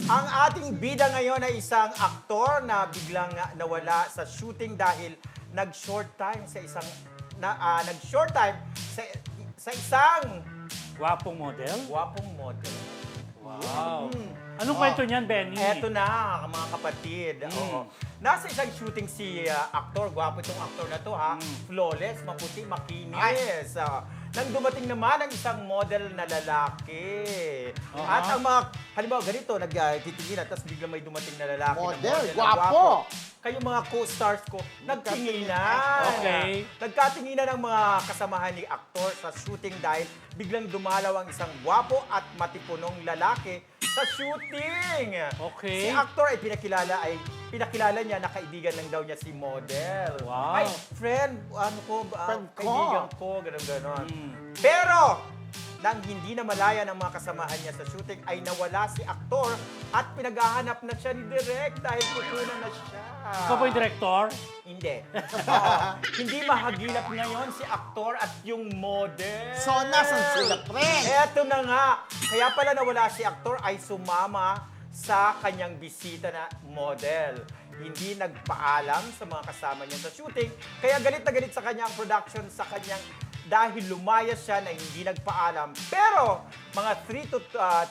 Ang ating bida ngayon ay isang aktor na biglang nawala sa shooting dahil nag-short time sa isang nag-short time sa isang Gwapong model? gwapong model. Wow. Anong kwento niyan, Benny? Eto na, mga kapatid. Oo. Nasa isang shooting si aktor, gwapo itong aktor na to ha. Flawless, maputi, makinis. Nang dumating naman ang isang model na lalaki. At ang mga, halimbawa ganito, nagtitinginan, tapos biglang may dumating na lalaki. Model, na gwapo. Kayong mga co-stars ko, nagtinginan. Okay. Nagkatinginan ang mga kasamahan ni aktor sa shooting dahil biglang dumalaw ang isang gwapo at matipunong lalaki sa shooting. Si Okay. aktor ay pinakilala niya na kaibigan lang daw niya si model. Wow. Ay, friend, Friend ko. kaibigan ko, gano'n. Pero, nang hindi na malaya ng mga kasamahan niya sa shooting, ay nawala si aktor at pinaghahanap na siya ni Direk dahil putunan na siya. Ikaw po yung director? Hindi. Oo. Hindi mahagilap ngayon si aktor at yung model. So, nasan sila, friend? Eto na nga. Kaya pala nawala si aktor ay sumama sa kanyang bisita na model. Hindi nagpaalam sa mga kasama niya sa shooting. Kaya galit na galit sa kanya ang production sa kanyang dahil lumayas siya na hindi nagpaalam. Pero mga 3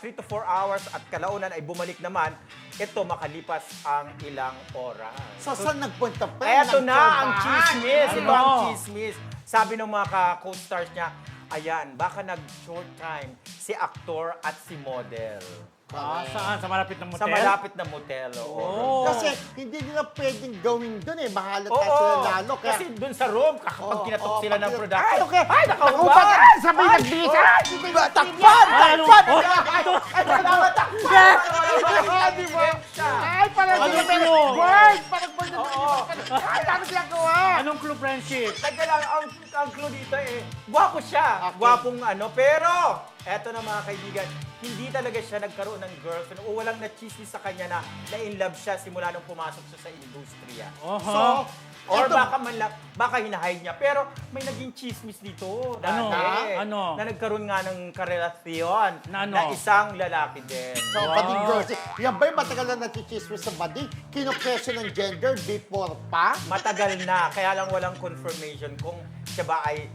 to 4 hours at kalaunan ay bumalik naman. Ito makalipas ang ilang oras. So, saan nagpunta, friend? Eto na ang Nagtsurbahan? chismis. Ito ang Ano? chismis. Sabi ng mga co-stars niya, ayan, baka nag-short time si aktor at si model. Saan? Sa malapit ng motel? Sa malapit na motel. Oo. Oh. Kasi hindi nila pwedeng gawin doon eh. Mahalat Oo. sila lalo. Kaya, Kasi dun sa room, kapag Oo, kinatok oo, sila pag ng kinatok- production. Ay, okay. Ay, nakahubad! Nakahubad! Sabay Ay, nagbisa! ay, Hindi ba- ba- Takpan! Ay, Takpan! ano? Ay, kailangan takpan! Di ba? Ay, parang Anong sila may clue? word! Parang word na Oo. Ay, paano ginagawa? Anong clue friendship? Teka lang, ang clue dito gwapo siya. Okay. Gwapong pero, eto na mga kaibigan, hindi talaga siya nagkaroon ng girlfriend o walang na-chismis sa kanya na in love siya simula nung pumasok siya sa industriya. Oho. Or eto- baka hinahide niya. Pero may naging chismis dito dati. Ano? Na nagkaroon nga ng karelasyon Na ano? na isang lalaki din. So, Wow. bading girls. Yan ba'y matagal na nachichismis sa bading? Kino-question ng gender before pa? Matagal na, kaya lang walang confirmation kung siya ba ay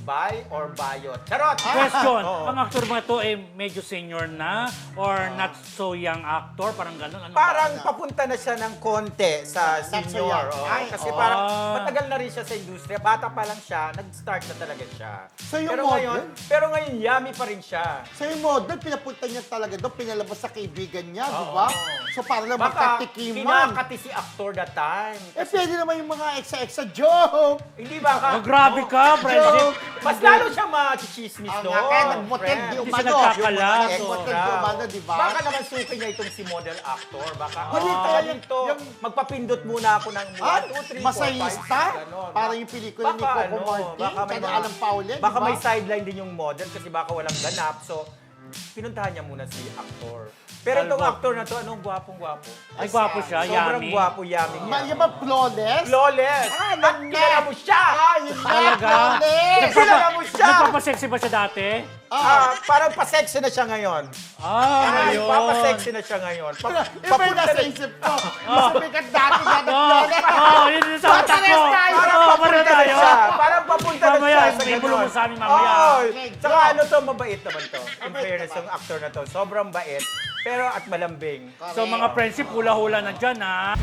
bi or bayot. Charot! Question, Oo. ang actor ba ito medyo senior na or not so young actor? Parang gano'n? Ano Parang ba? papunta na siya ng konti sa Not so senior. young. Oo. Ay, Kasi oo. parang matagal na rin siya sa industriya. Bata pa lang siya, nag-start na talaga siya. So yung Ngayon, model? pero ngayon, yummy pa rin siya. So yung model, pinapunta niya talaga doon, pinalabas sa kaibigan niya, di Oo. ba? So para lang Baka magkatikiman. kinakati si actor that time. Eh, pwede naman yung mga exa-exa joke. Hindi ba Oh, grabe ka, friendship. Mas lalo siya machismis Ang doon. nga, kaya nagmotel friend. di Hindi umano. sila nagkakalat. Nagmotel di umano, di ba? Baka naman suki niya itong si model actor. Baka, Halika, kaya yung- dito, yung- magpapindot muna ako ng 1, 2, 3, 4, 5, masahista? 6, ganon. Para yung pelikula ni Baka, Coco Martin, sana alam pa ulit, Baka di ba? may sideline din yung model kasi baka walang ganap. So, pinuntahan niya muna si actor. Pero itong Talbot. actor na to, anong gwapong-gwapo. Ay, gwapo siya, Sobrang yummy. gwapo, yummy niya. Yung ba flawless? Flawless! Ah, At yun na. kilala mo siya! Yun na, Talaga? flawless! Kilala mo siya! Nagpapasexy ba siya dati? Parang pa-sexy na siya ngayon. Ayun. Papasexy na siya ngayon. Iba yung Papunta nasa na- isip ko. Mas bigat dati nga ng Oh, flawless. yun yung sa utak ko. Pares tayo. Parang Oh, papunta pares na tayo. siya. Parang papunta na Mamaya, siya sa may bulong ganon. mo sa amin mamaya. Oo. Okay, Tsaka go. ano to, mabait naman to. In Mabait fairness, naman. yung actor na to, sobrang bait. Pero at malambing. So mga friendship, hula-hula na dyan, ha?